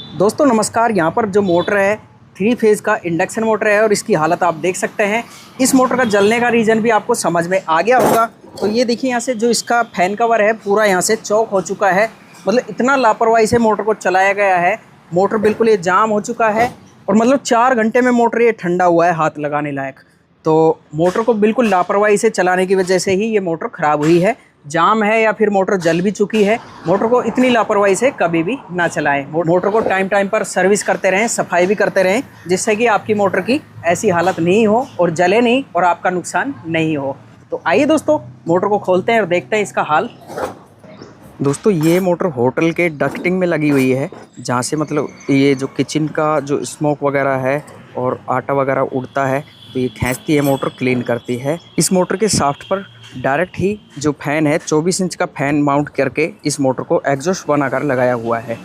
दोस्तों नमस्कार। यहाँ पर जो मोटर है 3 फेज़ का इंडक्शन मोटर है और इसकी हालत आप देख सकते हैं। इस मोटर का जलने का रीज़न भी आपको समझ में आ गया होगा। तो ये देखिए यहाँ से जो इसका फैन कवर है पूरा यहाँ से चौक हो चुका है। मतलब इतना लापरवाही से मोटर को चलाया गया है। मोटर बिल्कुल ये जाम हो चुका है और मतलब 4 घंटे में मोटर ये ठंडा हुआ है हाथ लगाने लायक। तो मोटर को बिल्कुल लापरवाही से चलाने की वजह से ही ये मोटर ख़राब हुई है। जाम है या फिर मोटर जल भी चुकी है। मोटर को इतनी लापरवाही से कभी भी ना चलाएं। मोटर को टाइम टाइम पर सर्विस करते रहें, सफाई भी करते रहें, जिससे कि आपकी मोटर की ऐसी हालत नहीं हो और जले नहीं और आपका नुकसान नहीं हो। तो आइए दोस्तों मोटर को खोलते हैं और देखते हैं इसका हाल। दोस्तों ये मोटर होटल के डक्टिंग में लगी हुई है, जहाँ से मतलब ये जो किचन का जो स्मोक वगैरह है और आटा वगैरह उड़ता है तो ये खींचती है, मोटर क्लीन करती है। इस मोटर के शाफ्ट पर डायरेक्ट ही जो फ़ैन है 24 इंच का फ़ैन माउंट करके इस मोटर को एग्जॉस्ट बनाकर लगाया हुआ है।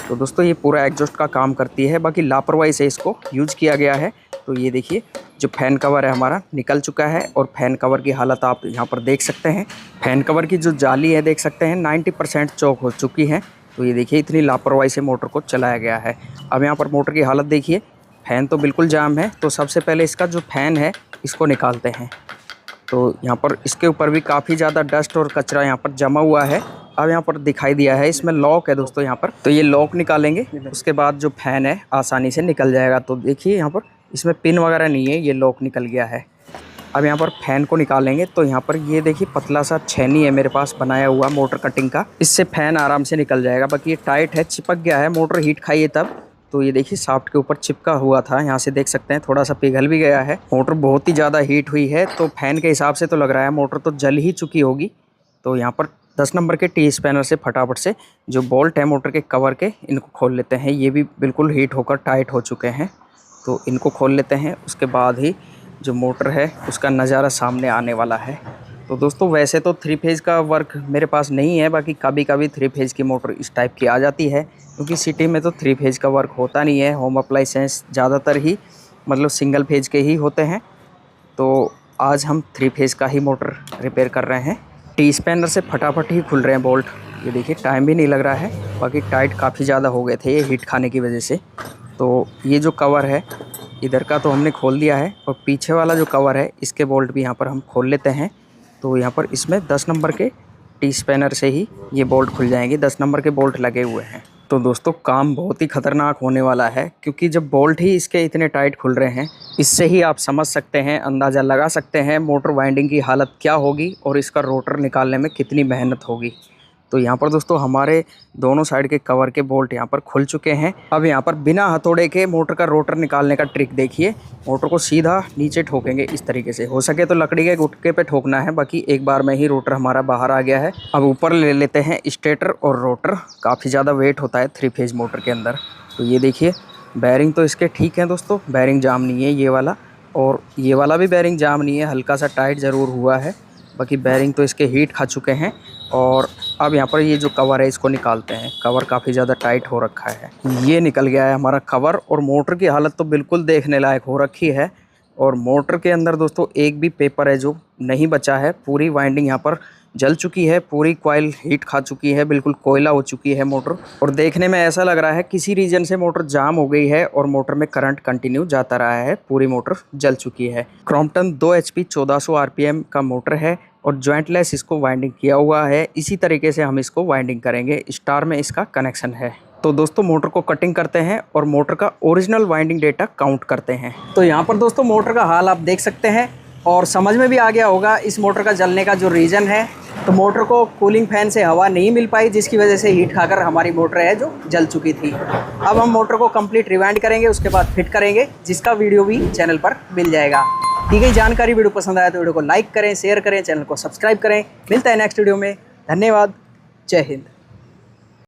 तो दोस्तों ये पूरा एग्जॉस्ट का काम करती है, बाकी लापरवाही से इसको यूज किया गया है। तो ये देखिए जो फ़ैन कवर है हमारा निकल चुका है और फ़ैन कवर की हालत आप यहाँ पर देख सकते हैं। फ़ैन कवर की जो जाली है देख सकते हैं 90% चौक हो चुकी है। तो ये देखिए इतनी लापरवाही से मोटर को चलाया गया है। अब यहाँ पर मोटर की हालत देखिए, फ़ैन तो बिल्कुल जाम है। तो सबसे पहले इसका जो फ़ैन है इसको निकालते हैं। तो यहाँ पर इसके ऊपर भी काफ़ी ज़्यादा डस्ट और कचरा यहाँ पर जमा हुआ है। अब यहाँ पर दिखाई दिया है इसमें लॉक है दोस्तों यहाँ पर, तो ये लॉक निकालेंगे, उसके बाद जो फ़ैन है आसानी से निकल जाएगा। तो देखिए यहाँ पर इसमें पिन वगैरह नहीं है, ये लॉक निकल गया है। अब यहाँ पर फ़ैन को निकालेंगे तो यहाँ पर ये देखिए पतला सा छेनी है मेरे पास बनाया हुआ मोटर कटिंग का, इससे फ़ैन आराम से निकल जाएगा। बाकी ये टाइट है, चिपक गया है, मोटर हीट खाई है तब। तो ये देखिए शाफ्ट के ऊपर चिपका हुआ था, यहाँ से देख सकते हैं थोड़ा सा पिघल भी गया है। मोटर बहुत ही ज़्यादा हीट हुई है, तो फ़ैन के हिसाब से तो लग रहा है मोटर तो जल ही चुकी होगी। तो यहाँ पर 10 नंबर के टी स्पैनर से फटाफट से जो बोल्ट है मोटर के कवर के इनको खोल लेते हैं। ये भी बिल्कुल हीट होकर टाइट हो चुके हैं, तो इनको खोल लेते हैं। उसके बाद ही जो मोटर है उसका नज़ारा सामने आने वाला है। तो दोस्तों वैसे तो 3 फेज़ का वर्क मेरे पास नहीं है, बाकी कभी कभी 3 फेज़ की मोटर इस टाइप की आ जाती है, क्योंकि सिटी में तो 3 फेज़ का वर्क होता नहीं है। होम अप्लाइंसेस ज़्यादातर ही मतलब सिंगल फेज़ के ही होते हैं। तो आज हम 3 फेज़ का ही मोटर रिपेयर कर रहे हैं। टी स्पैनर से फटाफट ही खुल रहे हैं बोल्ट। ये देखिए टाइम भी नहीं लग रहा है, बाकी टाइट काफ़ी ज़्यादा हो गए थे ये हीट खाने की वजह से। तो ये जो कवर है इधर का तो हमने खोल दिया है, और पीछे वाला जो कवर है इसके बोल्ट भी यहाँ पर हम खोल लेते हैं। तो यहाँ पर इसमें 10 नंबर के टी स्पैनर से ही ये बोल्ट खुल जाएंगे। 10 नंबर के बोल्ट लगे हुए हैं। तो दोस्तों काम बहुत ही ख़तरनाक होने वाला है, क्योंकि जब बोल्ट ही इसके इतने टाइट खुल रहे हैं, इससे ही आप समझ सकते हैं, अंदाज़ा लगा सकते हैं मोटर वाइंडिंग की हालत क्या होगी और इसका रोटर निकालने में कितनी मेहनत होगी। तो यहाँ पर दोस्तों हमारे दोनों साइड के कवर के बोल्ट यहाँ पर खुल चुके हैं। अब यहाँ पर बिना हथौड़े के मोटर का रोटर निकालने का ट्रिक देखिए। मोटर को सीधा नीचे ठोकेंगे इस तरीके से, हो सके तो लकड़ी के गुटके पे ठोकना है, बाकी एक बार में ही रोटर हमारा बाहर आ गया है। अब ऊपर ले लेते हैं स्टेटर और रोटर। काफ़ी ज़्यादा वेट होता है 3 फेज़ मोटर के अंदर। तो ये देखिए बैरिंग तो इसके ठीक हैं दोस्तों, बैरिंग जाम नहीं है ये वाला, और ये वाला भी बैरिंग जाम नहीं है, हल्का सा टाइट ज़रूर हुआ है। बाकी बैरिंग तो इसके हीट खा चुके हैं। और अब यहाँ पर ये जो कवर है इसको निकालते हैं। कवर काफ़ी ज़्यादा टाइट हो रखा है, ये निकल गया है हमारा कवर। और मोटर की हालत तो बिल्कुल देखने लायक हो रखी है। और मोटर के अंदर दोस्तों एक भी पेपर है जो नहीं बचा है। पूरी वाइंडिंग यहाँ पर जल चुकी है, पूरी कॉइल हीट खा चुकी है, बिल्कुल कोयला हो चुकी है मोटर। और देखने में ऐसा लग रहा है किसी रीजन से मोटर जाम हो गई है और मोटर में करंट कंटिन्यू जाता रहा है, पूरी मोटर जल चुकी है। क्रॉम्पटन 2 HP 1400 RPM का मोटर है और जॉइंटलेस इसको वाइंडिंग किया हुआ है। इसी तरीके से हम इसको वाइंडिंग करेंगे। स्टार में इसका कनेक्शन है। तो दोस्तों मोटर को कटिंग करते हैं और मोटर का ओरिजिनल वाइंडिंग डेटा काउंट करते हैं। तो यहाँ पर दोस्तों मोटर का हाल आप देख सकते हैं और समझ में भी आ गया होगा इस मोटर का जलने का जो रीज़न है। तो मोटर को कूलिंग फैन से हवा नहीं मिल पाई, जिसकी वजह से हीट खाकर हमारी मोटर है जो जल चुकी थी। अब हम मोटर को कंप्लीट रिवाइंड करेंगे, उसके बाद फिट करेंगे, जिसका वीडियो भी चैनल पर मिल जाएगा। दी गई जानकारी वीडियो पसंद आया तो वीडियो को लाइक करें, शेयर करें, चैनल को सब्सक्राइब करें। मिलता है नेक्स्ट वीडियो में। धन्यवाद। जय हिंद।